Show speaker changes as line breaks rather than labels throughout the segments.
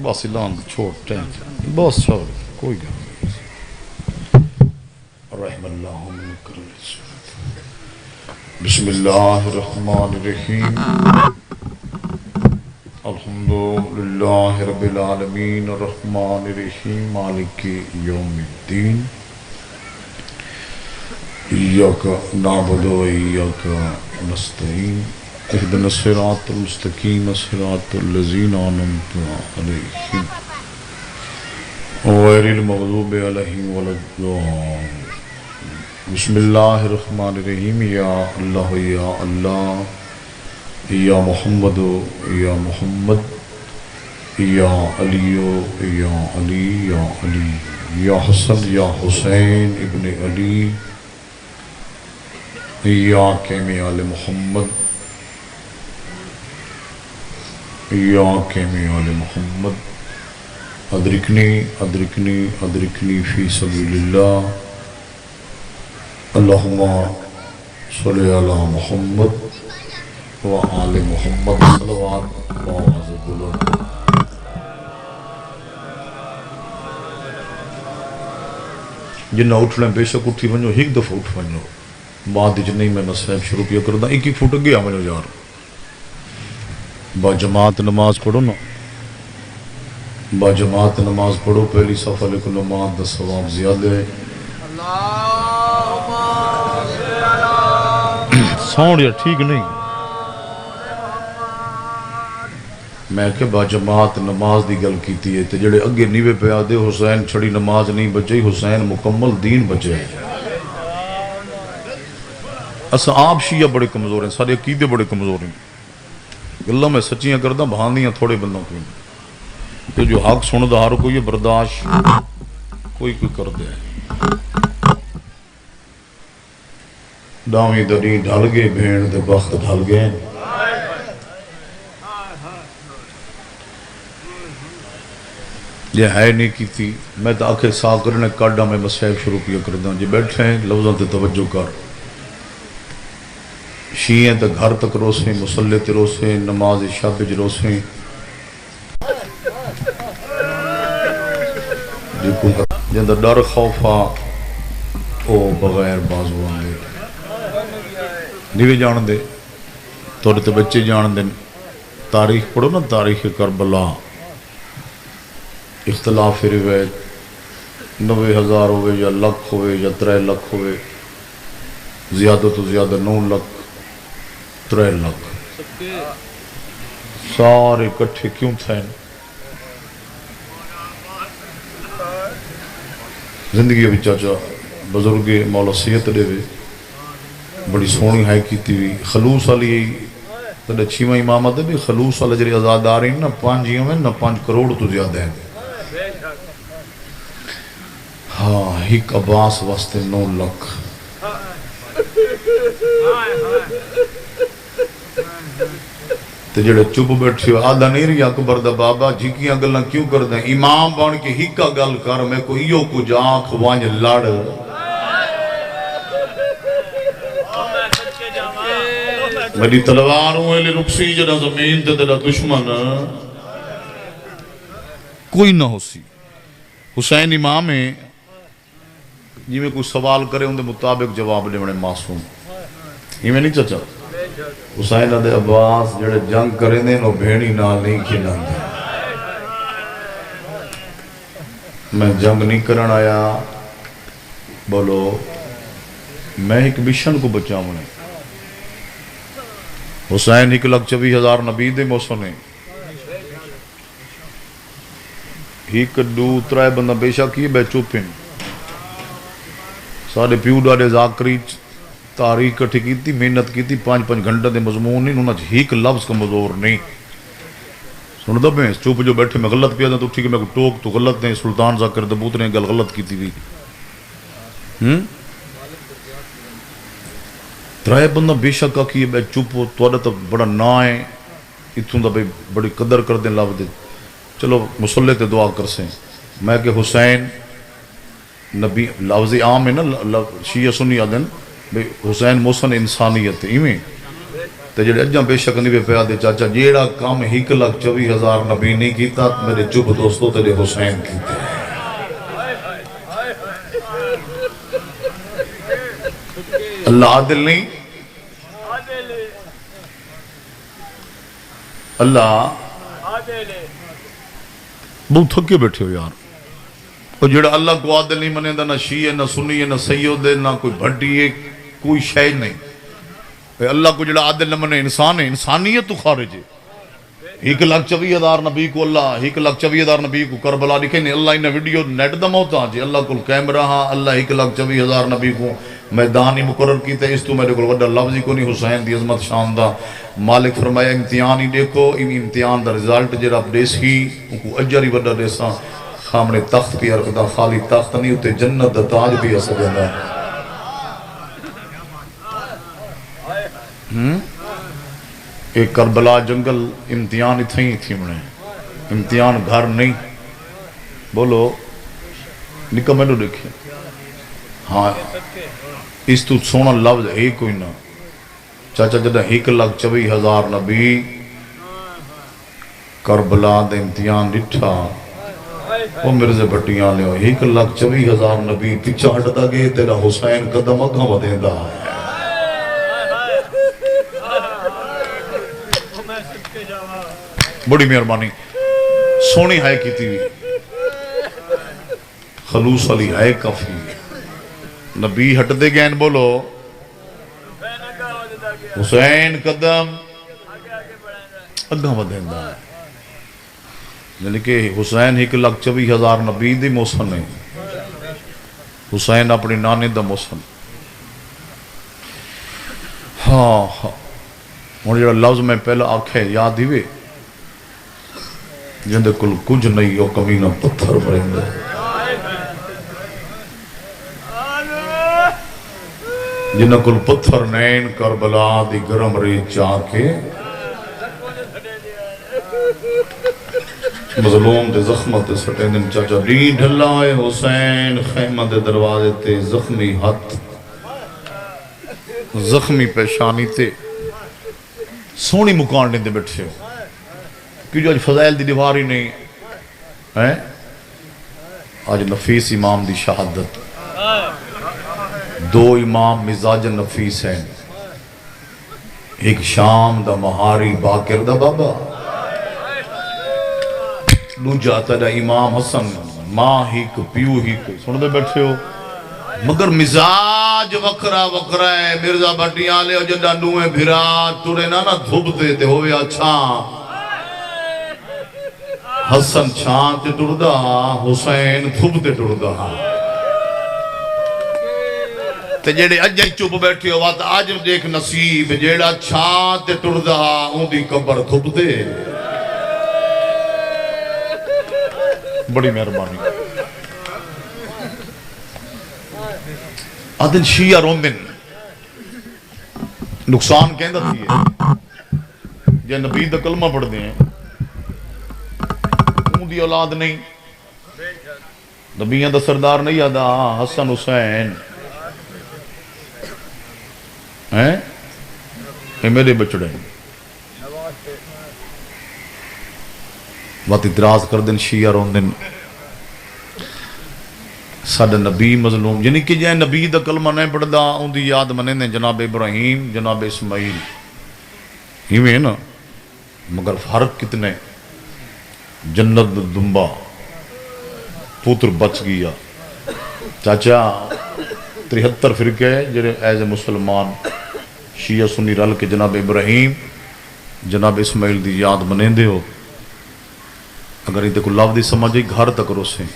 بس اعلان چھوڑ ٹائم بس چھوڑ کوئی گل رحم اللہ من کرم بسم اللہ الرحمن الرحیم الحمدللہ رب العالمین الرحمن الرحیم مالک یوم الدین ایاک نعبد و ایاک نستعین اهدنا الصراط المستقیم صراط الذین انعمت علیہم غیر المغضوب علیہم ولا الضالین بسم اللہ الرحمن الرحیم یا اللہ یا محمد یا محمد یا علی یا علی یا علی یا حسن یا حسین ابن علی یا کیم آل محمد یا کیم آل محمد ادرکنی ادرکنی ادرکنی فی سبیل اللہ اللہم صلی علی محمد و آل محمد صلوات باز بلند جنہ اٹھنے بے شک اٹھی ونجو ایک دفعہ اٹھ ونجو بعد جنہیں میں نصیب شروع کیا کردہ ایک ایک فوٹ گیا ونجو یار با جماعت نماز پڑھو نا با جماعت نماز پڑھو پہلی صفحہ لکھو نماز دا ثواب زیادہ ہے ساؤنڈ یا ٹھیک نہیں میں کہ با جماعت نماز دی گل کیتی ہے تے جڑے اگے نیوے پہ آدھے حسین چھڑی نماز نہیں بچے حسین مکمل دین بچے اسا آپ شیعہ بڑے کمزور ہیں سارے عقیدے بڑے کمزور ہیں اللہ میں سچیاں کردہ بہاندیاں تھوڑے بندوں کی کہ جو حق سن دا ہر کوئی برداشت کوئی کر دے ڈاویں دنی ڈھل گئے بھین دے بخت ڈھل گئے یہ ہے نہیں کی تھی میں تو آنکھیں صاف کرنے کاڈا میں مسائب شروع کیا کردہ جی بیٹھے ہیں لفظوں تے توجہ کر شیعیں تے گھر تک روسیں مسلح تے روسیں نماز شب وچ روسیں جن دا ڈر خوفا او بغیر بازو آن دے نیوے جان دے تھوڑے تے بچے جان دے تاریخ پڑھو نا تاریخ کربلا اختلاف روایت 90,000 ہوئے یا لکھ ہوئے یا 3 لکھ ہوئے زیادہ تو زیادہ 9 لکھ 3 لکھ سارے کٹھے کیوں تھے زندگی ابھی چاچا بزرگ مولا صحت دے وے بڑی سونی ہے کی تھی خلوص علی تڑے چھیویں امام دے بھی خلوص علی جری آزاداری نہ 5 میں نہ 5 کروڑ تو زیادہ ہیں ہاں ایک عباس واسطے 9 لکھ تے جڑے چپ بیٹھے ہو آدھا نہیں رہی اکبر دا بابا جھکیاں گلاں کیوں کر دیں امام بن کے ہی کا گل کر میں کو ایو کچھ آنکھ وانج لڑ میری تلوار ہوئے لے رکسی جنا زمین تے تیرا دشمن کوئی نہ ہو سی حسین امام ہے جی میں کوئی سوال کرے ان دے مطابق جواب لے بڑے معصوم یہ میں نہیں چچا حسین دے عباس جڑے جنگ کریں دے نو بھینی نال نہیں کھلان دے میں جنگ نہیں کرن آیا بولو میں ایک مشن کو بچاؤں نے حسین 1,24,000 نبی دے موسنے ایک دو 3 بندہ بے شک یہ بے چوپیں سارے پیو ڈاڑے ذاکری تاریخ کٹھی کی تھی محنت کی تھی 5 گھنٹے دے مضمون نہیں انہوں نے ایک لفظ کا مزور نہیں سن دب میں چوپ جو بیٹھے میں غلط پیا تو ٹھیک ہے میں ٹوک تو غلط نہیں سلطان ذاکر دبوت نے گل غلط کی تھی بھی 3 بندہ بے شک کی بے چوپ تو تو بڑا نا ہے اتوں دا بھائی بڑی قدر کر دیں لفظ دے چلو مسلح تے دعا کر سیں میں کہ حسین نبی لفظ عام ہے نا شیعہ سنی آدن حسین محسن انسانیت ہے ایویں تے جڑے اجاں بے شک نہیں پہ پیا دے چاچا جیڑا کام 1,24,000 نبی نہیں کیتا میرے چپ دوستو تیرے حسین کیتے اللہ عادل نہیں اللہ بہت تھکے بیٹھے ہو یار اور جڑا اللہ کو عادل نہیں منے دا نہ شیعہ نہ سنی ہے نہ سید ہے نہ کوئی بھٹی ہے کوئی شے نہیں اللہ کو جڑا عادل نہ منے انسان ہے انسانیت تو خارج ہے 1,24,000 نبی کو اللہ 1,24,000 نبی کو کربلا لکھے نہیں اللہ انہیں ویڈیو نیٹ دا موتا جی اللہ کو کیمرہ ہاں اللہ 1,24,000 نبی کو میدان ہی مقرر کیتے اس تو میرے کو وڈا لفظ ہی کو نہیں حسین دی عظمت شان دا مالک فرمایا امتحان ہی دیکھو ان امتحان دا رزلٹ جڑا دیس ہی ان کو اجر ہی وڈا دیسا خامنے تخت پی رکھدا خالی تخت نہیں ہوتے جنت دا تاج بھی ایسا جانا ایک کربلا جنگل امتحان ہی تھی منے امتحان گھر نہیں بولو نکا میں نے دیکھیں ہاں اس تو سونا لفظ ہے کوئی نہ چاچا جدہ 1,24,000 نبی کربلا دے امتحان ڈٹھا وہ مرزے بٹیاں لے 1,24,000 نبی پیچھا ہٹتا گئے تیرا حسین قدم اگاں ودیندا ہے بڑی مہربانی سونی ہے کیتی ہوئی خلوص علی ہے کافی نبی ہٹ دے گئے بولو حسین قدم اگاں ودیندا ہے یعنی کہ حسین 1,24,000 نبی دی موسن ہے حسین اپنی نانے دا موسن ہاں ہاں اور جڑا لفظ میں پہلا آکھے یاد ہی وے جندے کل کچھ نہیں وہ کمینہ پتھر پڑیں گے جنہ کل پتھر نین کربلا دی گرم ریت چاہ کے مظلوم دے زخمت دے سٹیں دن چاچا لی ڈھلائے حسین خیمہ دے دروازے تے زخمی ہاتھ زخمی پیشانی تے سونی مکان دے بیٹھے ہو کہ جو آج فضائل دی دیواری نہیں ہے آج نفیس امام دی شہادت دو امام مزاج نفیس ہیں ایک شام دا مہاری باکر دا بابا لو جاتا دا امام حسن ماں ہی کو پیو ہی کو سن دے بیٹھے ہو مگر مزاج وکرا وکرا ہے مرزا بٹیاں لے اور جدہ نویں بھرا تورے نانا دھوب دیتے ہوئے اچھا حسن چھان تے ٹردہ حسین دھوب تے ٹردہ تے جیڑے اجائی چوب بیٹھے ہوا تا آج دیکھ نصیب جیڑا چھان تے ٹردہ ان دی قبر دھوب دے بڑی مہربانی آدن شیعہ رومن نقصان کہندہ تھی ہے جے نبی دا کلمہ پڑھ دیں ان دی اولاد نہیں نبیان دا سردار نہیں یادا حسن حسین ہیں یہ میرے بچڑے بات ادراز کر دن شیعہ رون دن ساڑھا نبی مظلوم یعنی کہ جائے نبی دا کلمہ نہیں پڑھ دا ان دی یاد منیں دیں جناب ابراہیم جناب اسماعیل ہی میں نا مگر فرق کتنے جنت دنبا پوتر بچ گیا چاچا 73 فرقے جنہیں ایز مسلمان شیعہ سنی رل کے جناب ابراہیم جناب اسماعیل دی یاد منیں دے ہو اگر یہ دیکھو لفظ دی سمجھے گھر تک روسیں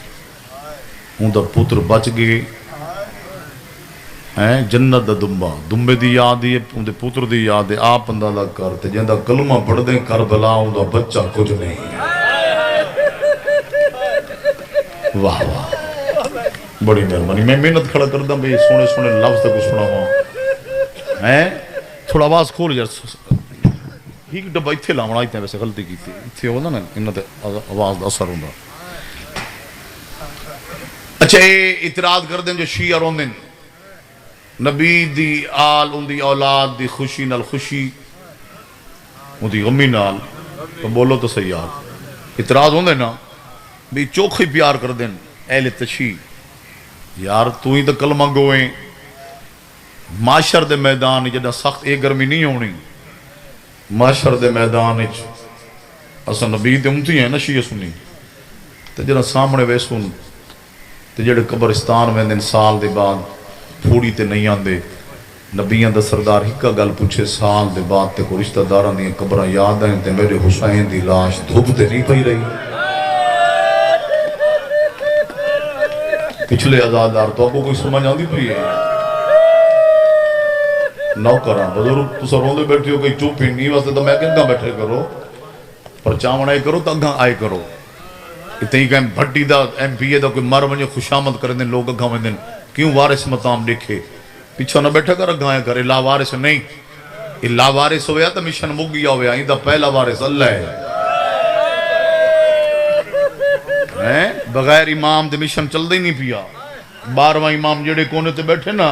ان دا پتر بچ گئے جنت دا دنبا دنبے دی یاد ہے ان دے پتر دی یاد ہے آپ اندازہ کرتے جن دا کلمہ پڑھ دیں کربلا ان دا بچہ کچھ نہیں واہ واہ بڑی مہربانی میں محنت کھڑا کر دوں بھئی سونے سونے لفظ تک سنا ہوا تھوڑا آواز کھول یار ہی ڈبا اتھے لاؤنا اتنے ویسے غلطی کی تھی اتھے ہوتا نا انہوں تے آواز دا اثر ہوتا اچھا یہ اعتراض کر دیں جو شیعہ رون دیں نبی دی آل ان دی اولاد دی خوشی نال خوشی اُنہی غمی نال تو بولو تو صحیح یار اعتراض ہوندے نا بھی چوکھی پیار کر دیں اہل تشیع یار تو ہی تو کلمہ گوئیں معاشر دے میدان جدہ سخت ایک گرمی نہیں ہونی معاشر دے میدان اسا نبی دے امتی ہیں نا شیعہ سنی تو جدہ سامنے ویسون تو جڑے قبرستان میں دن سال دے بعد پھوڑی تے نہیں آندے نبیان دا سردار ہکا گل پوچھے سال دے بعد تے کو رشتہ داران دیا قبرہ یاد ہیں تے میرے حسین دی لاش دھوپ تے نہیں پئی رہی پچھلے عزادار تو آپ کو کوئی سمجھ آندی پئی ہے نوکران بزرگ تو سروں دے بیٹھے ہو کئی چوپ ہی نہیں واسطے تو میں کنگا بیٹھے کرو پر چاون آئے کرو تو اگاں آئے کرو اتنی کہیں بھٹی دا ایم پی اے دا کوئی مر ونجے خوشامد کر دیں لوگ اگاں میں دیں کیوں وارث مقام دیکھے پیچھا نہ بیٹھا کر اگاں کرے لا وارث نہیں یہ لا وارث ہویا تو مشن مک گیا ہویا یہ دا پہلا وارث اللہ ہے بغیر امام دے مشن چل دے نہیں پیا 12واں امام جڑے کونے تے بیٹھے نا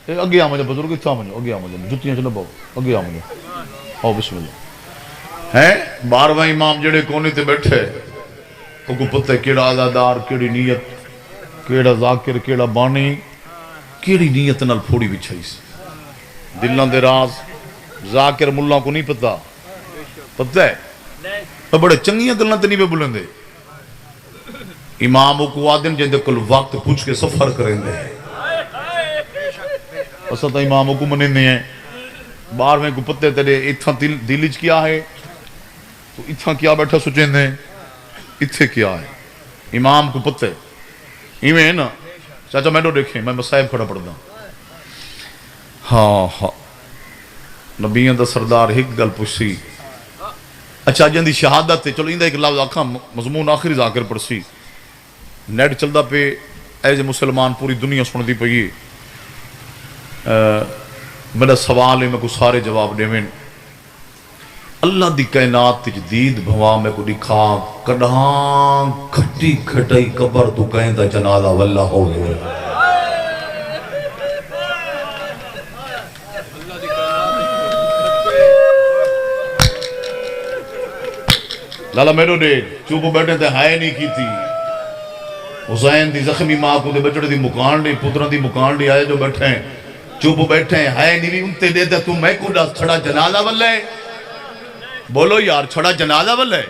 اگے آمجھے بزرگ اتھا آمجھے اگے آمجھے جتیاں چلو باؤ اگے آمجھے آؤ بسم اللہ ہیں 12واں امام جڑے کونے تے بیٹھے کو پتہ ہے کیڑا عزادار کیڑی نیت کیڑا ذاکر کیڑا بانی کیڑی نیت نال پھوڑی بچھائی سی دلان دے راز ذاکر ملہ کو نہیں پتہ پتہ ہے بڑے چنگیاں گلنا تے نہیں بے بلن دے امام کو آدم جندے کل وقت پوچھ کے سفر کریں دے اسا تا امام کو منیں دے ہیں 12ویں کو پتے تیرے اتھا دلج کیا ہے تو اتھا کیا بیٹھا سوچیں دے اتھے کیا ہے امام کو پتے ایویں ہے نا چاچا میں نو دیکھیں میں مسائب کھڑا پڑھ دا ہاں ہاں نبیان دا سردار ہک گل پوچھی اچھا جن دی شہادت ہے چلو اندہ ایک لفظ آکھاں مضمون آخری ذاکر پڑسی نیٹ چلدا پہ ایز مسلمان پوری دنیا سن دی پئی میرا سوال ہے میں کو سارے جواب دے میں اللہ دی کائنات تجدید بھوا میں کو دکھا کڑھاں کھٹی کھٹائی قبر تو کہیں دا جنازہ واللہ ہو گئے لالا میرو دے چوپو بیٹھے تھے ہائے نہیں کی تھی حسین دی زخمی ماں کو دے بچڑے دی مکان دی پتران دی مکان دی آئے جو بیٹھے ہیں چوپو بیٹھے ہیں ہائے نہیں انتے دے دے تو میں کو دا چھڑا جنازہ واللہ بولو یار چھڑا جنازہ واللہ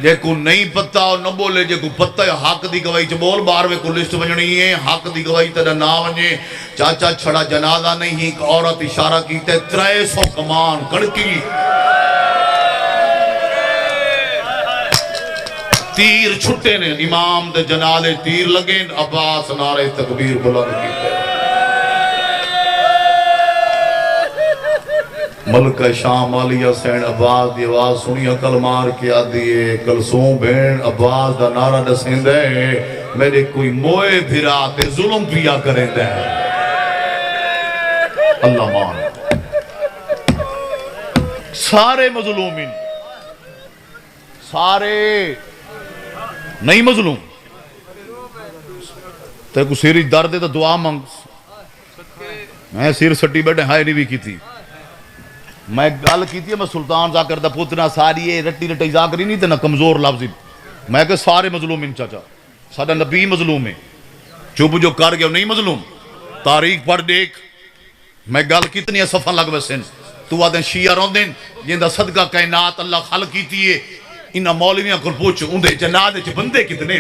جے کو نہیں پتہ اور نہ بولے جے کو پتہ ہے حق دی گواہی چھ بول باروے کو لسٹ بنجنی ہے حق دی گواہی تیرا نا ونجے چاچا چھڑا جنازہ نہیں ایک عورت اشارہ کیتے 300 کمان کڑکی تیر چھٹے نے امام دے جنازے تیر لگے عباس نعرہ تکبیر بلند کیتے ملکہ شام علی حسین عباس دی آواز سنی عقل مار کیا دیئے کلثوم بہن عباس دا نعرہ دسیں دے میرے کوئی موئے بھرا تے ظلم پیا کریں دے اللہ مان سارے مظلومین سارے نہیں مظلوم تے کو سیری درد تو دعا مانگ میں سیر سٹی بیٹھے ہائے نہیں بھی کی تھی میں گل کی تھی میں سلطان ذاکر دا پوتنا ساری رٹی رٹی ذاکری نہیں تھے نا کمزور لفظی میں کہ سارے مظلوم ان چاچا سادہ نبی مظلوم ہے چوب جو کر گیا نہیں مظلوم تاریخ پڑھ دیکھ میں گل کتنی صفحہ لگ ویسن تو آدھیں شیعہ رون دیں جن دا صدقہ کائنات اللہ خلق کیتی ہے انہا مولویاں کو پوچھ اندھے جنادے چھ بندے کتنے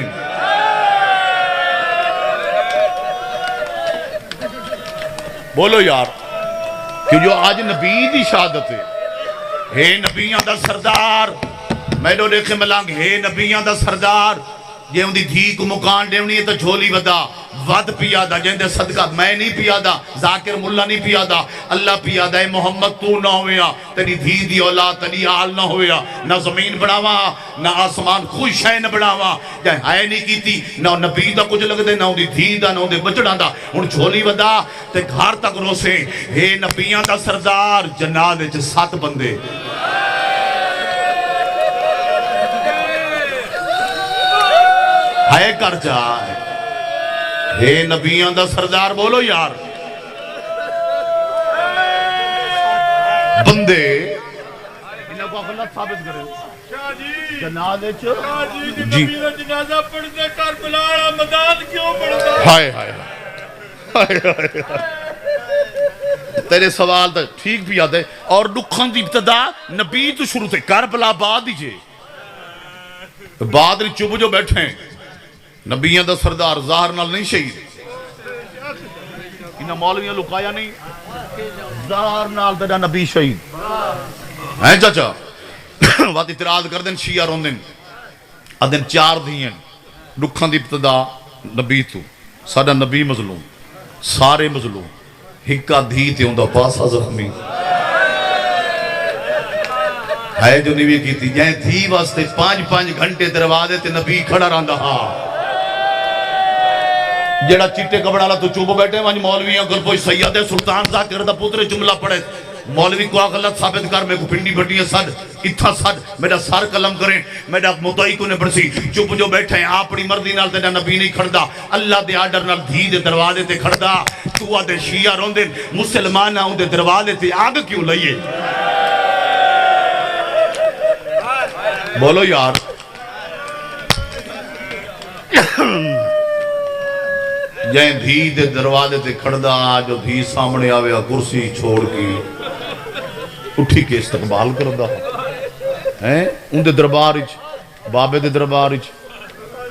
بولو یار کہ جو آج نبی دی شہادت ہے نبیان دا سردار میں دو دیکھے ملانگ نبیان دا سردار یہ ان دی دھی کو مکان دیونی ہے تو جھولی ودا ود پیادا جن دے صدقہ میں نہیں پیادا ذاکر ملہ نہیں پیادا اللہ پیادا ہے محمد تو نہ ہویا تیری دھی دی اولاد تیری حال نہ ہویا نہ زمین بڑھاوا نہ آسمان خوش ہے نہ بڑھاوا جائے ہائے نہیں کی تھی نہ نبی دا کچھ لگ دے نہ ان دی دھی دا نہ ان دے بچڑا دا ان جھولی ودا تے گھار تک روسے نبیان دا سردار جنادے چھ 7 بندے ہائے کر جائے نبیان دا سردار بولو یار بندے انہاں کو غلط ثابت کرے جنازے جی
جنازہ پڑھتے کربلا والا میدان کیوں پڑھتا
ہائے ہائے ہائے تیرے سوال تو ٹھیک بھی یاد ہے اور دکھان دی ابتدا نبی تو شروع تھے کربلا بعد ہی جے بعد ہی چپ جو بیٹھے ہیں نبیوں دا سردار ظاہر نال نہیں شہید انہاں مولویاں لکایا نہیں ظاہر نال تیرا نبی شہید ہیں چاچا وقت اعتراض کر دیں شیعہ رون دیں ادن 4 دیں دکھان دی ابتدا نبی تو ساڑا نبی مظلوم سارے مظلوم ہکا دھی تے ہوں دا پاسا زخمی ہے جو نبی کی تھی جائیں دھی واسطے 5 گھنٹے دروازے تے نبی کھڑا رہن ہاں جیڑا چٹے کپڑا تو چوب بیٹھے وانج مولویاں کل کوئی سید سلطان ذاکر دا پوترے جملہ پڑھے مولوی کو غلط ثابت کر میں کو پنڈی بٹیاں سد اتھا سد میرا سار قلم کریں میرا مدعی کو نے پڑسی چپ جو بیٹھے ہیں اپنی مرضی نال تیرا نبی نہیں کھڑدا اللہ دے آرڈر نال دھی دے دروازے تے کھڑدا تو آدھے شیعہ روندے مسلمان آؤں دے دروازے تے آگ کیوں لئیے بولو یار جائیں دھی دے دروازے تے کھڑدا جو دھی سامنے آوے کرسی چھوڑ کی اٹھی کے استقبال کردہ ہیں ان دے دربار اچ بابے دے دربار اچ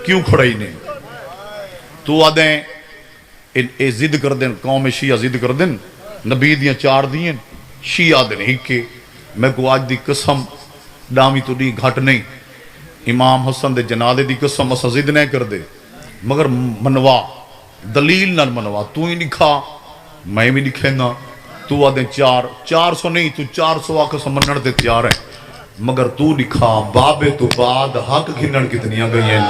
کیوں کھڑائی نہیں تو آدھیں اے زد کر دیں قوم شیعہ زد کر دیں نبی دیاں 4 دیں شیعہ دیں ہی کے میں کو آج دی قسم ڈامی تو دی گھٹ نہیں امام حسن دے جنادے دی قسم اسا زد نہیں کر دے مگر منوا دلیل نال منوا تو ہی لکھا میں بھی لکھیں گا تو آدھیں 400 نہیں تو 400 آکھ سمنڑ تے تیار ہیں مگر تو لکھا بابے تو بعد حق گھنڑ کتنیاں گئی ہیں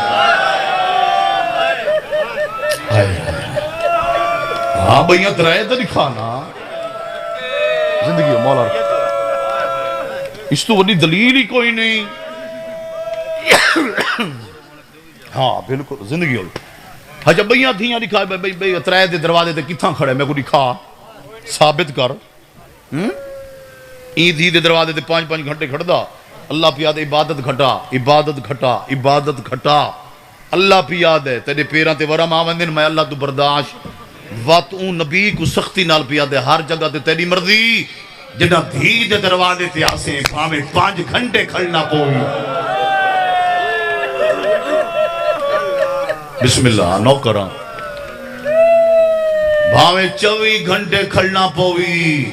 ہاں بھئیاں ترائے تو لکھا نا زندگی مولا اس تو وڈی دلیل ہی کوئی نہیں ہاں بالکل زندگی ہوئی ہاں جب بھئیاں تھیاں لکھا بھئی ترائے دے دروازے تے کتھاں کھڑے میں کو لکھا ثابت کر این دھی دے دروازے تے 5 گھنٹے کھڑدا اللہ پیاد عبادت گھٹا اللہ پیاد ہے تیرے پیران تے ورم آوندن میں اللہ تو برداشت وات اون نبی کو سختی نال پیاد ہے ہر جگہ تے تیری مرضی جنہ دھی دے دروازے تے آسیں پاویں 5 گھنٹے کھڑنا پوئی بسم اللہ نو کراں بھاویں 24 گھنٹے کھڑنا پوی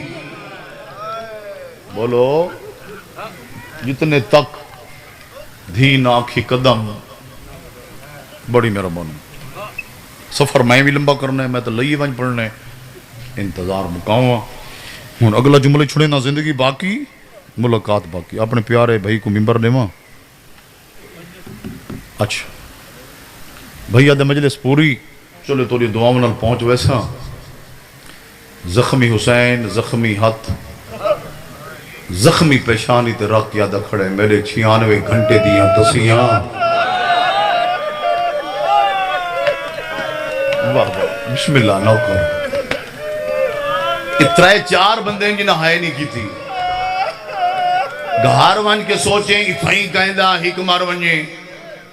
بولو جتنے تک دھی ناکھی قدم بڑی میرا من سفر میں بھی لمبا کرنا ہے میں تو لئیے ونج پڑھنے انتظار مکاؤں ہون اگلا جملے چھڑے نا زندگی باقی ملاقات باقی اپنے پیارے بھائی کو ممبر دیواں اچھا بھئی آدھے مجلس پوری چلے توڑی دعاؤں نال پہنچ ویسا زخمی حسین زخمی ہاتھ زخمی پیشانی تے رکھ یادہ کھڑے میرے 96 گھنٹے دیاں تسیاں واہ واہ بسم اللہ نو کر اترائے 4 بندے جنہ ہائے نہیں کی تھی گھار ون کے سوچیں اتھائیں کہندہ حکمار ونجیں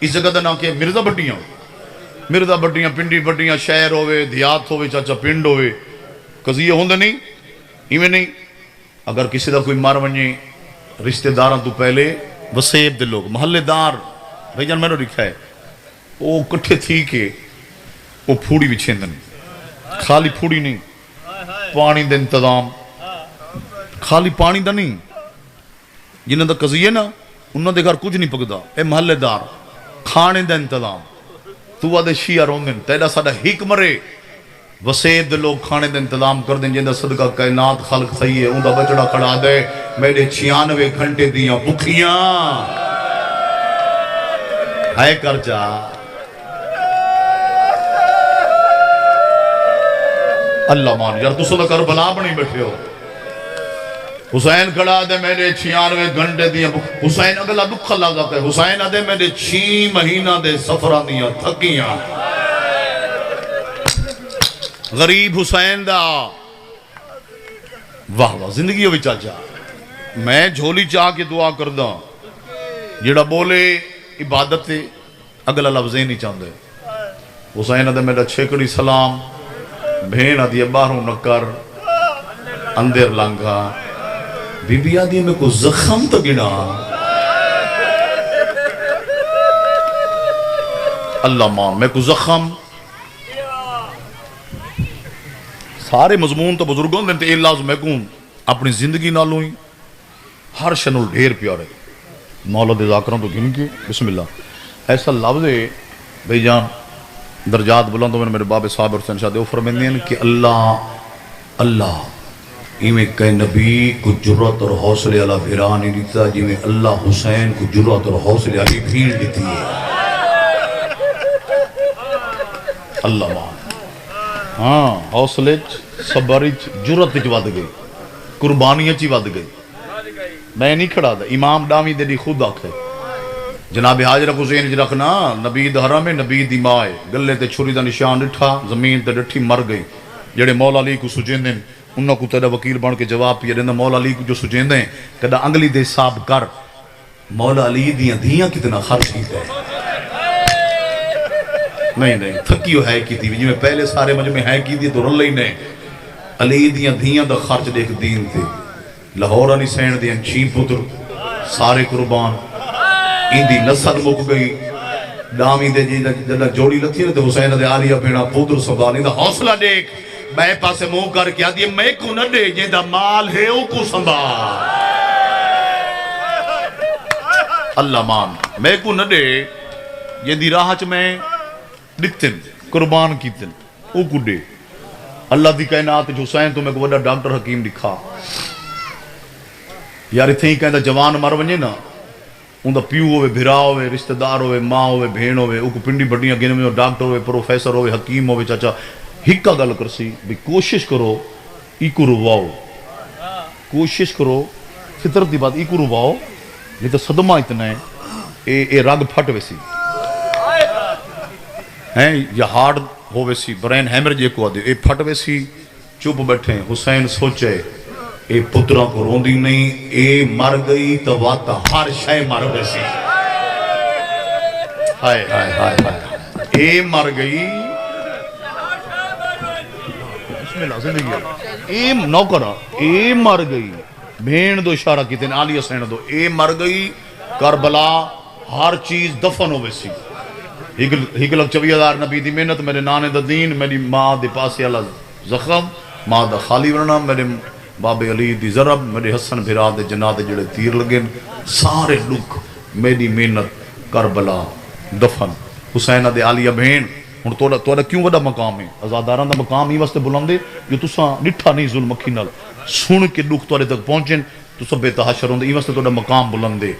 اس جگہ دا نام کہ مرزا بٹیاں پنڈی بٹیاں شہر ہوئے دیات ہوئے چاچا پنڈ ہوئے قضیہ ہوندہ نہیں ایمیں نہیں اگر کسی دا کوئی مار ونجے رشتہ داراں تو پہلے وسیب دے لوگ محلے دار بھائی جان میں نے لکھا ہے وہ کٹھے تھی کہ وہ پھوڑی بھی چھیندن خالی پھوڑی نہیں پانی دے انتظام خالی پانی دا نہیں جنہاں دا قضیہ نا انہاں دے گھر کچھ نہیں پکدا اے محلے دار کھانے دا انتظام تو آدھے شیعہ روندن تیرا ساڑا ہک مرے وسیب دے لوگ کھانے دے انتظام کر دیں جن دا صدقہ کائنات خلق صحیح ہے ان دا بچڑا کھڑا دے میرے 96 گھنٹے دیاں بکھیاں ہے کر جا اللہ مان یار تو صدقہ کربلا بنی بیٹھے ہو حسین کھڑا دے میرے 96 گھنٹے دیاں حسین اگلا دکھا لگا ہے حسین دے میرے 6 مہینہ دے سفرہ دیاں تھکیاں غریب حسین دا واہ واہ زندگی ہوئی چاچا میں جھولی چاہ کے دعا کردہ جڑا بولے عبادت اگلا لفظ نہیں چاہتے حسین دے میرا چھیکڑی سلام بھین آدھی باہروں نکر اندر لنگا بی بی آدھی میں کو زخم تو گنا اللہ ماں میں کو زخم سارے مضمون تو بزرگوں دے اے لازم میں کو اپنی زندگی نہ لوئیں ہر شنل ڈھیر پیارے مولا دے ذاکروں تو گن کے بسم اللہ ایسا لفظ ہے بھائی جان درجات بلند تو میرے باب صاحب اور حسین شاہ دے فرماتے ہیں کہ اللہ ایویں کہ نبی کو جرات اور حوصلے والا بھیرا نہیں دیتا جی میں اللہ حسین کو جرات اور حوصلے والی بھیڑ دیتی ہے اللہ مان ہاں حوصلے صبر جرات ود گئی قربانی ود گئی میں نہیں کھڑا دا امام ڈامی دے دی خود آکھے جناب حاجر کو ذہن چ رکھنا نبی دا حرم ہے نبی دی ماں گلے تے چھری دا نشان ڈٹھا زمین تے ڈٹھی مر گئی جڑے مولا علی کو سجیندے انہاں کو تیرا وکیل بن کے جواب پیا دیندا مولا علی کو جو سجیندے کدا انگلی دے حساب کر مولا علی دیاں دھیاں کتنا خرچ کیتا ہے نہیں تھکیو ہے کی تھی جی میں پہلے سارے مجمع ہے کی دی تو رل ہی نہیں علی دیاں دھیاں دا خرچ دیکھ دین تے لاہور علی سین دیاں 6 پتر سارے قربان ایندی نسل مک گئی ڈامی دے جی جنہ جوڑی لتھی نا تے حسین دے آلیہ بھیڑا پتر سنبھالی دا حوصلہ دیکھ میں پاسے منہ کر کے آدھی میں کو نہ دے جے دا مال ہے او کو سنبھال اللہ مان میں کو نہ دے یہ دی راہ چ میں دتن قربان کیتن او کو دے اللہ دی کائنات حسین تو میں کو بڑا ڈاکٹر حکیم دکھا یار اتھے ہی کہندا جوان مر ونجے نا اوندا پیو ہوئے بھرا ہوئے رشتہ دار ہوئے ماں ہوئے بھین ہوئے او کو پنڈی بڑیاں گن میں ڈاکٹر ہوئے پروفیسر ہوئے حکیم ہوئے چاچا ہکا گل کرسی بھی کوشش کرو ایکو رواؤ کوشش کرو فطرت دی بات ایکو رواؤ یہ تو صدمہ اتنا ہے اے رگ پھٹ ویسی ہیں یا ہارڈ ہو ویسی برین ہیمرج ایک کو آدھے اے پھٹ ویسی چپ بیٹھیں حسین سوچے اے پترہ کو روندی نہیں اے مر گئی تو واتا ہر شے مر ویسی ہائے ہائے ہائے ہائے اے مر گئی بسم اللہ زندگی اے نوکرہ اے مر گئی بھین دو اشارہ کی تین آلی حسین دو اے مر گئی کربلا ہر چیز دفن ہو ویسی ہک لگ 24,000 نبی دی محنت میرے نانے دا دین میری ماں دے پاسے اللہ زخم ماں دا خالی ورنہ میرے باب علی دی ضرب میرے حسن بھرا دے جنات جڑے تیر لگن سارے لک میری محنت کربلا دفن حسین دے آلیہ بہن ہن توڑا کیوں وڈا مقام ہے آزاداراں دا مقام ہی واسطے بلندے جو تساں ڈٹھا نہیں ظلم اکھی نال سن کے دکھ توڑے تک پہنچن تساں بے تحاشر ہوندے ای واسطے توڑا مقام بلندے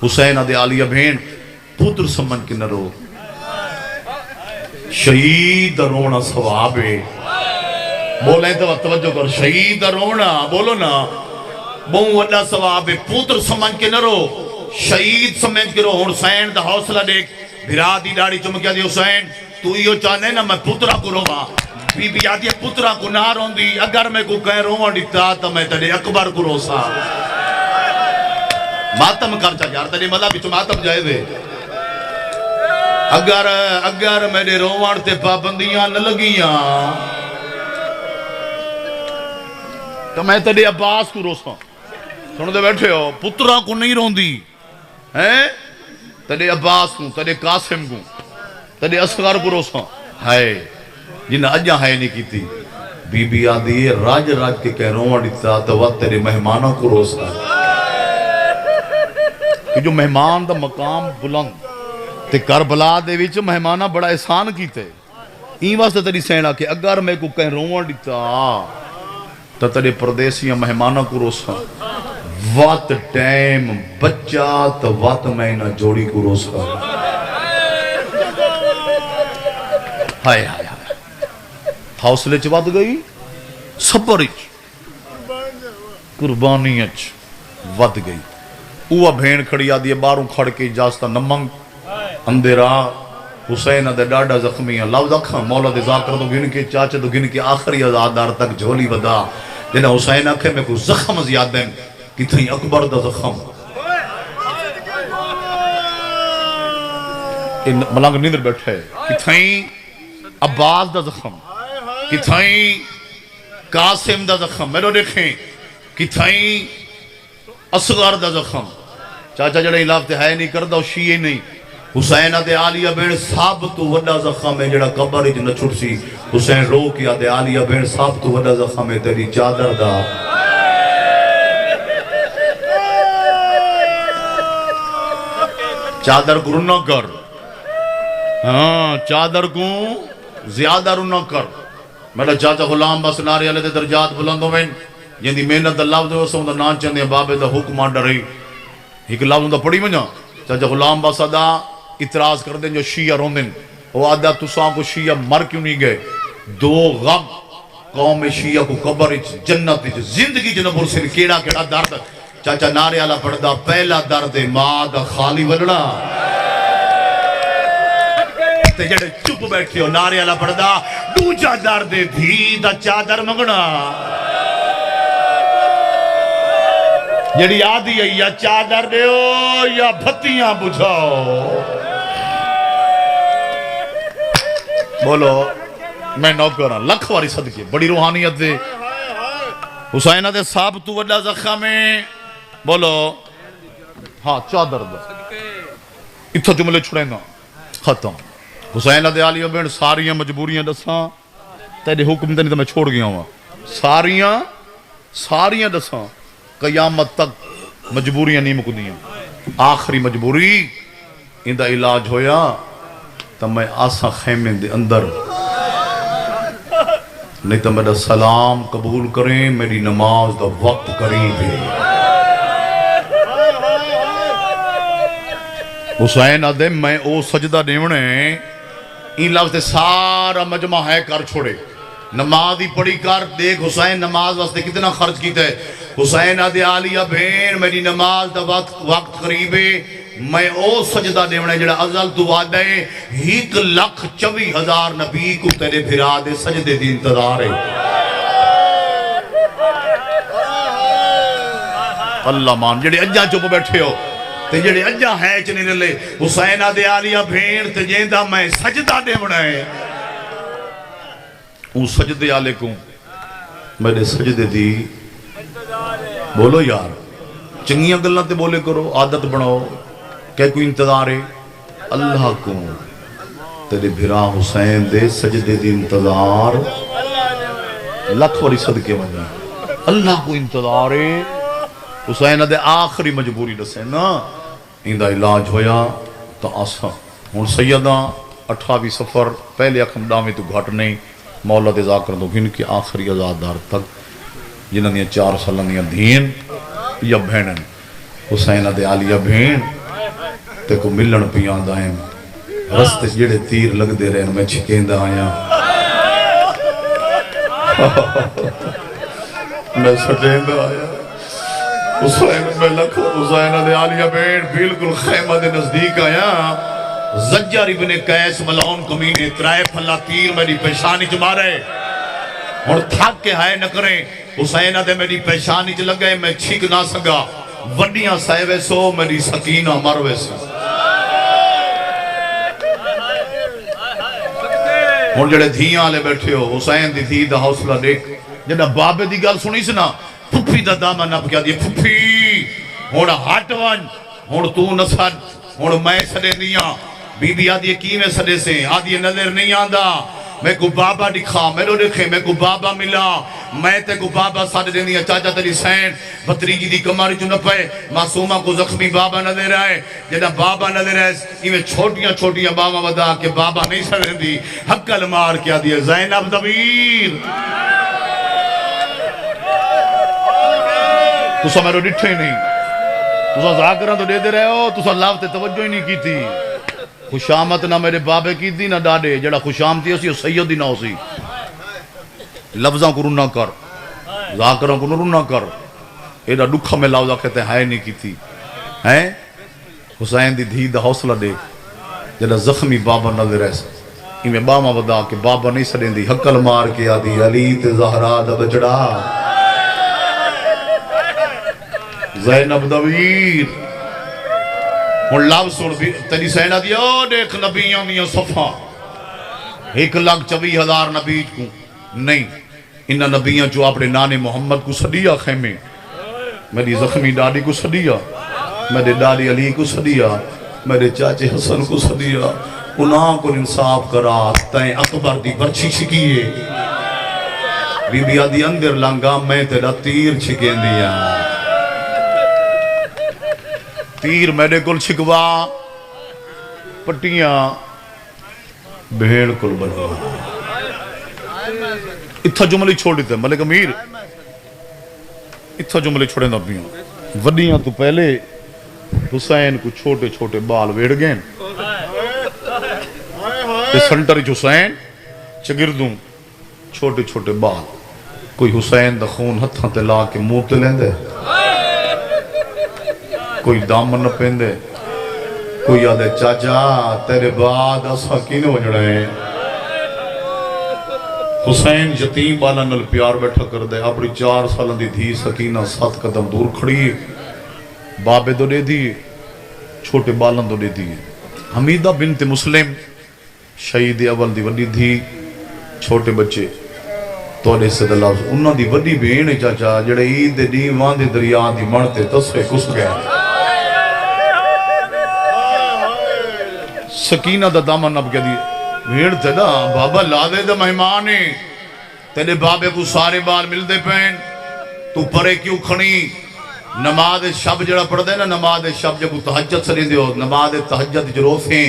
حسین دے آلیہ بہن پتر سمجھ کے نہ رو شہید رونا ثواب ہے بولیں تو توجہ کر شہید رونا بولو نا بہت وڈا ثواب ہے پتر سمجھ کے نہ رو شہید سمجھ کے رو حسین دا حوصلہ دیکھ بھرا دی ڈاڑی چمکیا دی حسین تو یہ چاہنے نا میں پترہ کو رواں بی بی آدھی پترہ کو نہ رون دی اگر میں کو کہہ رواں دیتا تو میں تیرے اکبر کو روسا ماتم کرچا یار تیرے ملا بھی تو ماتم جائے دے اگر میرے روان تے پابندیاں نہ لگیاں تو میں تیرے عباس کو روسا سن دے بیٹھے ہو پترہ کو نہیں رون دی تیرے عباس کو تیرے قاسم کو تیرے اصغر کو روسا ہے جنہ اجا ہے نہیں کی تھی بی بی آدھی راج راج کے کہہ روان دیتا تو وقت تیرے مہمانوں کو روسا کہ جو مہمان دا مقام بلند تے کربلا دے وچ مہمانہ بڑا احسان کیتے این واسطے تیری سینا کہ اگر میں کو کہیں روان دیتا تو تیرے پردیسیاں مہمانہ کو روسا وقت ٹائم بچہ تو وقت میں نہ جوڑی کو روسا ہائے ہائے حوصلے چ ود گئی صبر چ قربانی چ ود گئی اوہ بھین کھڑی آدھی باروں کھڑ کے اجازتہ نمنگ اندرا حسین دے ڈاڈا زخمی ہیں لفظ اکھاں مولا دے ذاکر تو گن کے چاچے تو گن کے آخری آزادار تک جھولی ودا جنہ حسین اکھے میں کو زخم زیاد دیں کتھائیں اکبر دا زخم ملنگ نیندر بیٹھے کتھائیں عباس دا زخم کتھائیں قاسم دا زخم میرے دیکھیں کتھائیں اصغر دا زخم چاچا جڑے علاقے ہے نہیں کردہ شیعہ نہیں حسین دے عالیہ بین سب تو وڈا زخم ہے جڑا قبر وچ نہ چھٹ سی حسین رو کیا دے عالیہ بین سب تو وڈا زخم ہے تیری چادر دا چادر کو رنہ کر ہاں چادر کو زیادہ رنہ کر میرا چاچا غلام بس نارے علیہ دے درجات بلندوں میں جن دی محنت دا لفظ ہو سو دا نان چندے بابے دا حکم ڈری ایک لفظ دا پڑھی منجا چاچا غلام بس ادا اعتراض کر دیں جو شیعہ رون دیں وہ آدھا تساں کو شیعہ مر کیوں نہیں گئے دو غم قوم شیعہ کو قبر جنت زندگی جنبور سے کیڑا کیڑا درد چاچا نارے علیہ پڑھدا پہلا درد ماں دا خالی ولڑا تے جڑے چپ بیٹھے ہو نارے علیہ پڑھدا دوجا درد دھی دا چادر منگنا جڑی آدھی ہے یا چادر دیو یا بھتیاں بجھاؤ بولو میں نوکر ہوں لکھ واری صدقے بڑی روحانیت دے حسینہ دے صاحب تو وڈا زخم ہے بولو ہاں چادر دا اتھا جملے چھڑیں گا ختم حسینہ دے عالیہ بین ساریاں مجبوریاں دساں تیرے حکم دے نہیں تو میں چھوڑ گیا ہوں ساریاں دساں قیامت تک مجبوریاں نہیں مکدیاں آخری مجبوری ان دا علاج ہویا تو میں آسا خیمے دے اندر نہیں تو میرا سلام قبول کریں میری نماز دا وقت قریب ہے حسین آدھے میں او سجدہ دیونے ان لفظ سارا مجمع ہے کر چھوڑے نماز ہی پڑھی کر دیکھ حسین نماز واسطے کتنا خرچ کیتا ہے حسین آدھے عالیہ بین میری نماز دا وقت قریب ہے میں او سجدہ دیونے جڑا ازل تو وعدہ ہے 1,24,000 نبی کو تیرے بھرا دے سجدے دی انتظار ہے اللہ مان جڑے اجاں چپ بیٹھے ہو تے جڑے اجاں ہے چنے لے حسین آدھے عالیہ بین تے جیندہ میں سجدہ دیونے اون سجدے علیکم میرے سجدے دی بولو یار چنگیاں گلنا تے بولے کرو عادت بناؤ کہ کوئی انتظار ہے اللہ کو تیرے بھرا حسین دے سجدے دی انتظار لکھ واری صدقے مجھے اللہ کو انتظار ہے حسین دے آخری مجبوری دسے نا ان دا علاج ہویا تو آسا ہون سیدہ 18 سفر پہلے اکھم ڈامی تو گھٹ نہیں مولا دے ذاکر دو گھن کی آخری ازادار تک جنہاں دیا 4 سالوں دیا دین یا بھینن حسین دے عالیہ بھین تے کو ملن پیان دائیں رستے جڑے تیر لگ دے رہے میں چھکین دا آیا میں سٹین دا آیا حسین میں لکھو حسین دے عالیہ بھین بالکل خیمہ دے نزدیک آیا زجر ابن قیس ملعون کمینے 3 پھلا تیر میری پیشانی چ مارے اور تھک کے ہائے نہ کریں حسینہ دے میری پیشانی چ لگے میں چھک نہ سگا وڈیاں سائے سو میری سکینہ مروے سے اور جڑے دھیاں لے بیٹھے ہو حسین دی دھی دا حوصلہ دیکھ جنہ بابے دی گل سنی سنا پھپی دا دامن نپ کیا دی پھپی ہون ہٹ ون ہون تو نسد ہون میں سڑے دیاں بی بی آدھی کیویں سڑے سے آدھی نظر نہیں آندہ میں کو بابا دکھا میرے دیکھے میں کو بابا ملا میں تے کو بابا ساتھ دیں دیا چاچا تیری سین بطریجی دی کماری چو نپے معصومہ کو زخمی بابا نظر آئے جنہ بابا نظر آئے ایویں چھوٹیاں بابا ودا کہ بابا نہیں سڑیں دی حقل مار کیا دیا زینب دبیر تسا میرے ڈٹھے نہیں تسا ذاکرہ تو دے دے رہے ہو تسا لاو تے توجہ ہی نہیں کی تھی خوشامت نہ میرے بابے کی تھی نہ ڈاڑے جڑا خوشامتی اسی وہ سیدی نہ اسی لفظاں کو رنہ کر ذاکروں کو رنہ کر ایڈا ڈکھا میں لفظہ کہتے ہیں ہائے نہیں کی تھی ہیں حسین دی دھی دا حوصلہ دیکھ جڑا زخمی بابا نظر ایسا میں باما بدا کہ بابا نہیں سڑیں دی حقل مار کے آدھی علی تے زہرا دا بچڑا زینب دا ویر ہن لفظ سن بھی تیری سینا دی او دیکھ نبیاں دیاں صفاں 1,24,000 نبی کو نہیں انہاں نبیاں جو اپنے نانے محمد کو صدیہ خیمے میری زخمی ڈاڈی کو صدیہ میرے ڈاڈی علی کو صدیہ میرے چاچے حسن کو صدیہ انہاں کو انصاف کرا تائیں اکبر دی برچی شکیے بی بی آدھی اندر لنگا میں تیرا تیر چھکیں دیا تیر میرے کل چھکوا پٹیاں بھیڑ کل بنوا اتھا جملی چھوڑ دیتے ملک امیر اتھا جملی چھوڑے نبیوں وڈیاں تو پہلے حسین کو چھوٹے چھوٹے بال ویڑ گئے سنٹر حسین چگردوں چھوٹے چھوٹے بال کوئی حسین دا خون ہتھاں تے لا کے منہ تے لیندے کوئی دامن نہ پیندے کوئی آدھے چاچا تیرے بعد اسا کینے وجڑے حسین یتیم بالا نل پیار بیٹھا کر دے اپنی 4 سالوں دی دھی سکینہ 7 قدم دور کھڑی بابے دو دے دیئے چھوٹے بالن دو دے دیئے حمیدہ بنت مسلم شہید اول دی وڈی دھی چھوٹے بچے توڑے سے دلال انہاں دی وڈی بین چاچا جڑے عید دی وان دی دریا دی مرتے تصفے کس گئے سکینہ دا دامن اب کہہ دی بھیڑ تھے نا بابا لا دے دا مہمانے تیرے بابے کو سارے بال مل دے پین تو پرے کیوں کھنی نماز شب جڑا پڑھ دے نا نماز شب جب تحجد سری دے ہو نماز تحجد جروسیں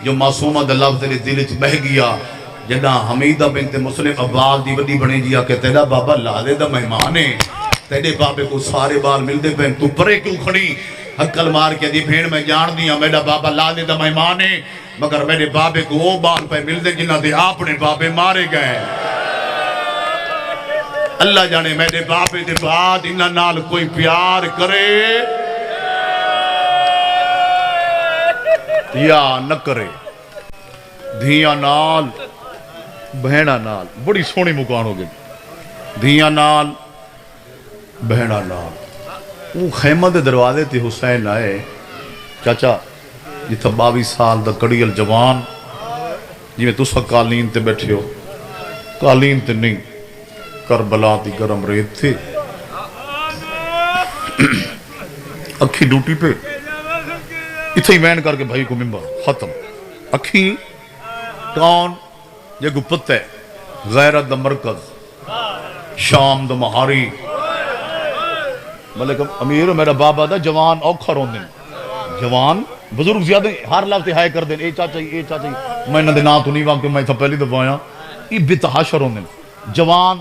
جو معصومہ دا لفظ تیرے دل چ بہ گیا جنا حمیدہ بنت مسلم عباد دی وڈی بنے جیا کہ تیرا بابا لا دے دا مہمانے تیرے بابے کو سارے بال مل دے پین تو پرے کیوں کھنی حقل مار کے دی بھیڑ میں جان دیا میرا بابا لا دے دا مہمانے مگر میرے بابے کو وہ بال پہ مل دے جنہ دے اپنے بابے مارے گئے اللہ جانے میرے بابے دے بعد انہا نال کوئی پیار کرے یا نہ کرے دھیاں نال بہنہ نال بڑی سونی مکان ہو گئی دھیاں نال بہنہ نال وہ خیمہ دے دروازے تے حسین آئے چاچا جتھا 22 سال دا کڑیل جوان جی میں تسا قالین تے بیٹھے ہو قالین تے نہیں کربلا دی گرم ریت تھے اکھی ڈوٹی پہ اتھا ہی وین کر کے بھائی کو ممبر ختم اکھی کون یہ کو پتہ ہے غیرت دا مرکز شام دا مہاری ملک امیر میرا بابا دا جوان اوکھا رون دن جوان بزرگ زیادہ ہر لفظ ہائے کر دیں اے چاچا میں نہ دینا تو نہیں وہاں کہ میں تھا پہلی دفعہ آیا یہ بتحاشا رون دن جوان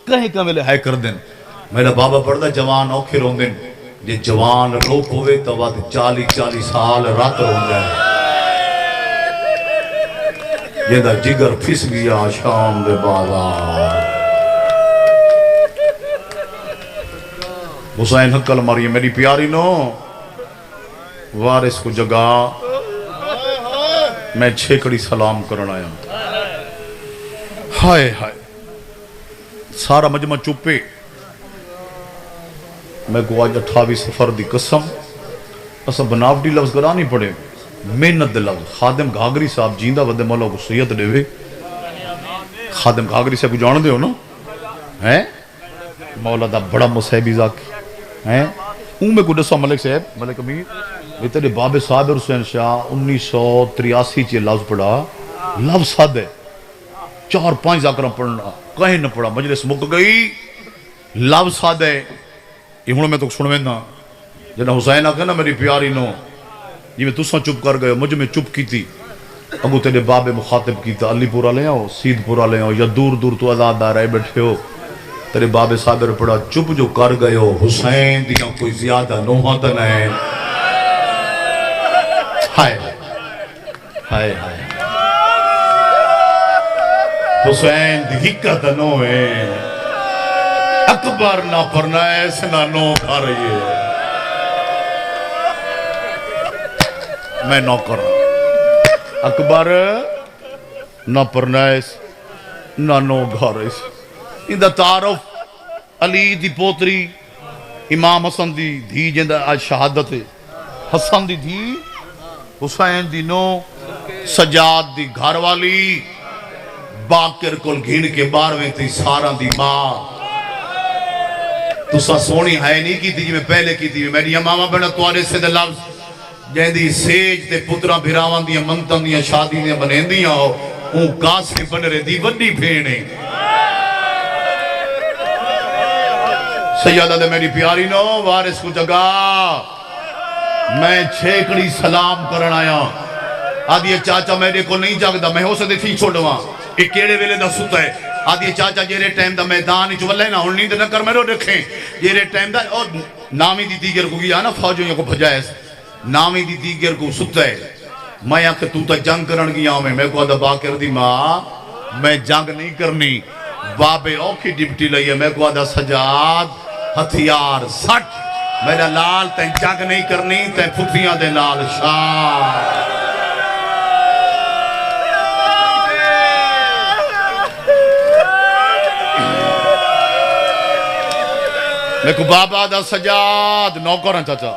کہیں کمیلے ہائے کر دیں میرا بابا پڑھتا جوان اوکھے رون دن یہ جوان روک ہوئے تو بعد 40 سال رات رون جائے یہ دا جگر پھس گیا شام دے بازار حسین حقل ماری میری پیاری نو وارث کو جگا میں چھیکڑی سلام کرنا آیا ہائے ہائے سارا مجمع چپے میں کو آج 28 سفر دی قسم اسا بناوٹی لفظ کرا نہیں پڑے محنت دے لفظ خادم گھاگری صاحب جیندہ ودے مولا کو سیت دے وے خادم گھاگری صاحب کو جان دے ہو نا ہیں مولا دا بڑا مصحبی ذاکی ہیں میں کو دسا ملک صاحب ملک امیر یہ تیرے باب صاحب حسین شاہ 1983 چی لفظ پڑھا لفظ صد ہے 4-5 ذاکرہ پڑھنا کہیں نہ پڑھا مجلس مک گئی لفظ صد ہے یہ ہوں میں تو سنویں نا جنہا حسین آکے نا میری پیاری نو یہ میں تساں چپ کر گئے مجھے میں چپ کی تھی اگو تیرے باب مخاطب کی تھا علی پورا لے آؤ سید پورا لے آؤ یا دور دور تو آزاد دار آئے بیٹھے ہو تیرے باب صابر پڑھا چپ جو کر گئے ہو حسین دیاں کوئی زیادہ نوحہ تن ہے ہائے ہائے ہائے حسین دی حکت نو ہے اکبر نہ پرنا ایسے نہ نو کھا رہی ہے میں نو کر رہا اکبر نہ پرنا ایسے نہ نو کھا رہی ہے اندہ تعارف علی دی پوتری امام حسن دی دھی جندہ آج شہادت ہے حسن دی دھی حسین دی نو سجاد دی گھر والی باکر کل گھین کے بارویں تھی سارا دی ماں تو سا سونی ہے نہیں کی تھی جی میں پہلے کی تھی میری امامہ بڑا توارے سے دے لفظ جہاں دی سیج تے پترہ بھراوان دیا منتن دیا شادی دیا بنین دیا ہو اون کاس کے بن رہے دی وڈی بھینے سیدہ دے میری پیاری نو وارث کو جگا میں چھیکڑی سلام کرن آیا آدھی چاچا میرے کو نہیں جاگ دا میں ہو سکتے تھی چھوڑوا ایک کیڑے ویلے دا ستا ہے آدھی چاچا جیرے ٹائم دا میدان چولے نا ہن نیند نہ کر میرے رکھیں جیرے ٹائم دا اور نامی دی دیگر کو گیا نا فوجوں کو بھجائے نامی دی دیگر کو ستا ہے میں آکھے تو تا جنگ کرن گیا ہوں میں کو آدھا باکر دی ماں میں جنگ نہیں کرنی بابے اوکھی ڈپٹی لئیے میں کو آدھا سجاد ہتھیار سٹ میرا لال تین جنگ نہیں کرنی تین پھٹیاں دے لال شاہ میں کو بابا دا سجاد نوکرن چاچا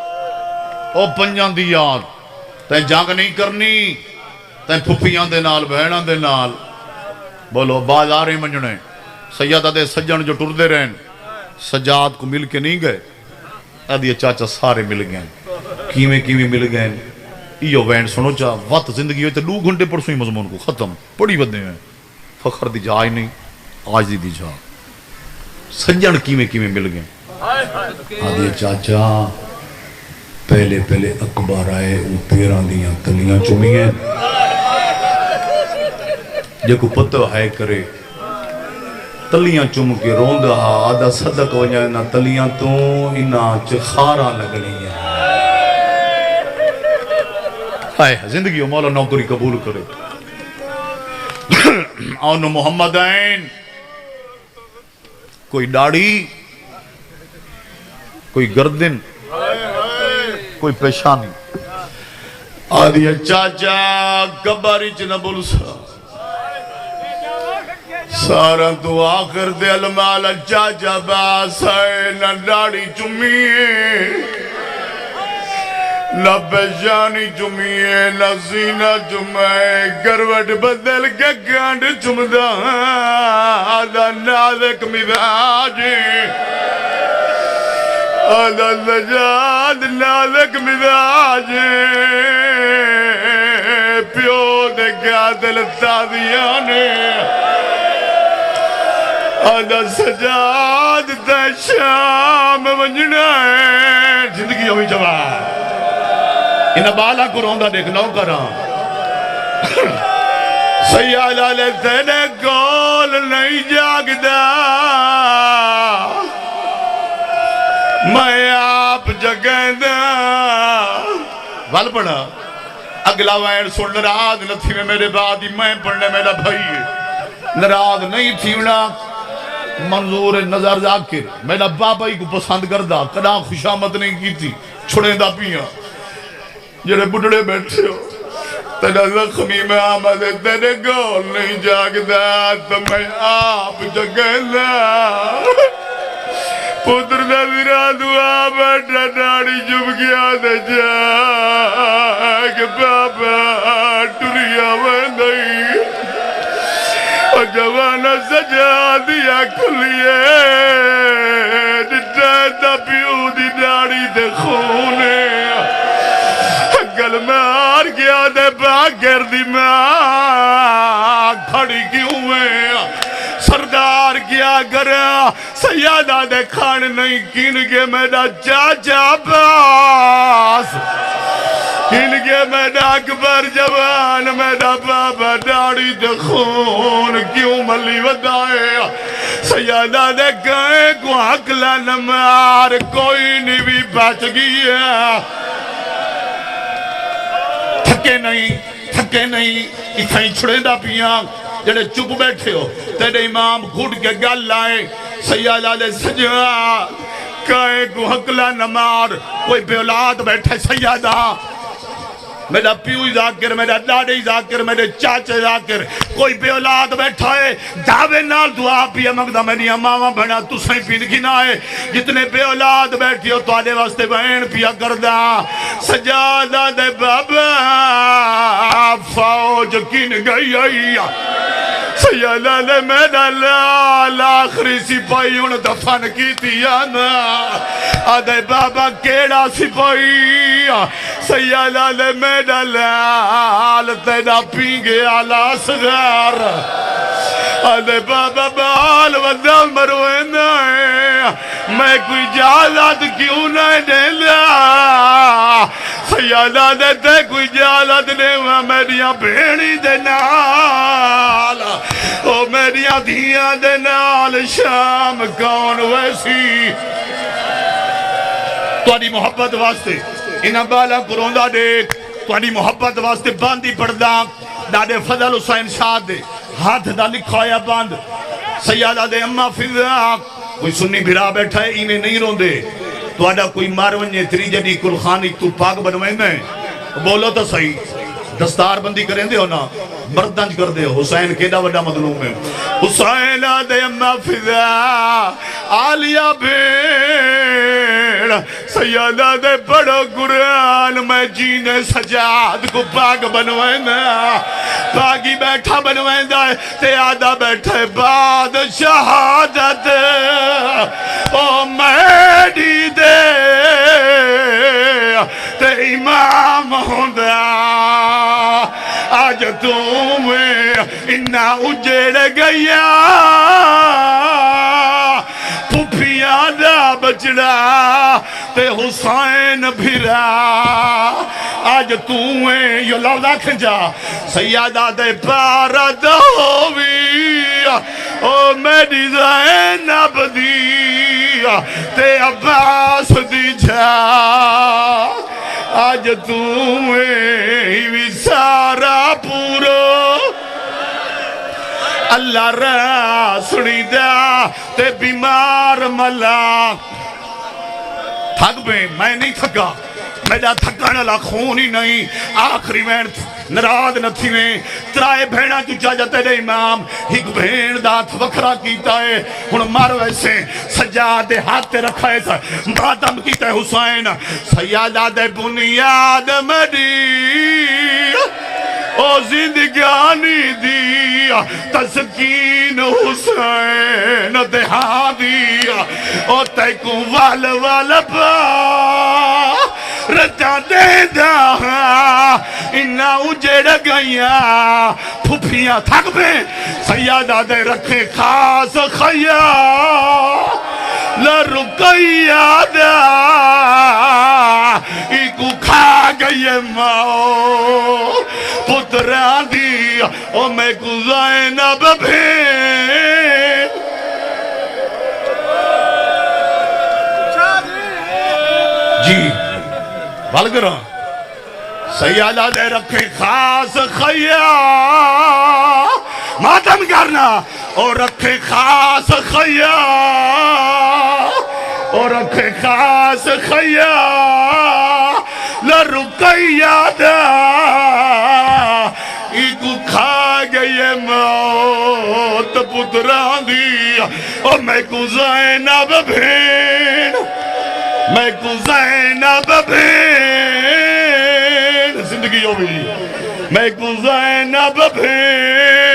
او پنجان دی یاد تین جنگ نہیں کرنی تین پھپیاں دے نال بہنان دے نال بولو بازاریں منجنے سیدہ دے سجن جو ٹر دے رہن سجاد کو مل کے نہیں گئے آدھی چاچا سارے مل گئے کیویں مل گئے ایو وین سنو چاہ وقت زندگی ہوئی تو 2 گھنٹے پر سوئی مضمون کو ختم پڑی بدنے ہیں فخر دی جائے نہیں آج دی جا سجن کیویں مل گئے آدھی چاچا پہلے اکبر آئے وہ 13 دیاں تلیاں چمی ہیں جے کو پتہ ہے کرے تلیاں چم کے روندہ آدھا صدق ہو جائے نا تلیاں تو انہا چخارا لگنی ہیں آئے زندگی و مولا نوکری قبول کرے آنو محمد آئین کوئی ڈاڑی کوئی گردن کوئی پیشانی آدھی چاچا گباری چنہ بلسا سارا تو آخر دے المال چاچا باس ہے نہ ڈاڑی چمیے نہ پیشانی چمیے نہ سینہ چمائے گروٹ بدل کے گانڈ چمدہ آدھا نازک مزاجی آدھا سجاد نازک مزاجی پیو دے گیا دل تازیانے آدھا سجاد تے شام ونجنا ہے زندگی ہوئی جواب انہا بالا کو روندہ دیکھنا کرا سیاد آلے تینے گول نہیں جاگ دا میں آپ جگہ دا وال پڑھا اگلا وائر سن نراز نہ تھی میں میرے بعد میں پڑھنے میرا بھائی نراز نہیں تھی انہا منظور نظر ذاکر میرا بابا ہی کو پسند کردہ کدا خوشامت نہیں کی تھی چھڑے دا پیاں جڑے بڑھڑے بیٹھے ہو تیرا زخمی میں آمد تیرے گول نہیں جاگ دا تو میں آپ جگہ دا پتر نظرہ دعا بیٹھا ڈاڑی جب گیا دے جاگ بابا ٹریا وندائی اور جوانا سجا دیا کھلیے ڈٹیتا پیو دی ڈاڑی دے خونے گل مار گیا دے باگر دی ماں کھڑی کیوں ہے سردار کیا گرا سیادہ دے کھان نہیں کین گے میرا چاچا باس کین گے میرا اکبر جوان میرا بابا ڈاڑی دے خون کیوں ملی ودائے سیادہ دے کہیں کو حقلہ نمار کوئی نہیں بھی بچ گیا تھکے نہیں اتھائی چھڑے دا پیاں جڑے چپ بیٹھے ہو تیرے امام گھڑ کے گل لائے سیادہ دے سجا کہیں کو حقلہ نمار کوئی بے اولاد بیٹھے سیادہ میرا پیو ذاکر، میرا ڈاڈی ذاکر، میرے چاچے ذاکر، کوئی بے اولاد بیٹھا ہے دعوے نال دعا پیا مگدہ میری امامہ بھنا تسائیں پین کی نہ ہے، جتنے بے اولاد بیٹھی ہو تو آدھے واسطے بہن پیا کردہ سجادہ دے بابا فوج کن گئی آئی سیالہ لے میرا لال آخری سپاہی ان دفن کی تیانا آدھے بابا کیڑا سپاہی سیالہ لے میرا لال تینا پینگے آلہ سغار آدھے بابا بال ودہ مروینا ہے میں کوئی جالات کیوں نہیں دیلا سیالہ دے کوئی جالات نہیں میریاں بھیڑی دے نال او میریاں دھیاں دے نال شام کون ویسی تواڈی محبت واسطے انہاں بالا کروندہ دیکھ تواڈی محبت واسطے باندھی پڑھدا ڈاڈے فضل حسین شاہ دے ہاتھ دا لکھا یا باند سیادہ دے اممہ فضا کوئی سنی بھرا بیٹھا ہے انہیں نہیں روندے تو آڈا کوئی مارونجے تری جڑی کل خانی تو پاک بنویں میں بولو تو صحیح دستار بندی کریں دے ہو نا بردنج کر دے حسین کیڑا وڈا مظلوم ہے حسین دے اممہ فضا آلیہ بھیڑ سیادہ دے بڑو قرآن میں جینے سجاد کو پاک بنویں پاکی بیٹھا بنویں دائے تے آدھا بیٹھے بعد شہادت او میڈی دے تے امام ہوندہ آج تمہیں انہا اجڑ گیا پھوپیاں دا بچڑا تے حسین بھرا آج تمہیں یہ لفظ کھنجا سیادہ دے پارا دووی او میری زینب دی تے عباس دی جا آج تمہیں بھی سارا پورو اللہ را سنی دا تے بیمار ملا تھک بے میں نہیں تھکا میرا تھکانا لا خون ہی نہیں آخری میں نراد نہ تھی میں ترائے بھیڑا کی چاہتا ہے امام ایک بھیڑ دات وکھرا کیتا ہے ہن مار ویسے سجاد ہاتھ رکھا ہے ماتم کیتا ہے حسین سیادہ دے بنیاد مدی او زندگانی دیا تسکین حسین دہا دیا او تیکو وال پا رتا دے دا انہا اجڑ گیا پھوپیاں تھک بے سیادہ دے رکھے خاص خیا لرکیا دا ایکو کھا گئے ماں پتران دی او میں کو زینب بھین جی بلگرہ سیادہ دے رکھے خاص خیا ماتم کرنا اور رکھے خاص خیا اور رکھے خاص خیا لرکیا دا ایکو کھا گئے موت پتران دی اور میں کو زینب بھین میں کو زینب بھین زندگی ہو بھی میں کو زینب بھین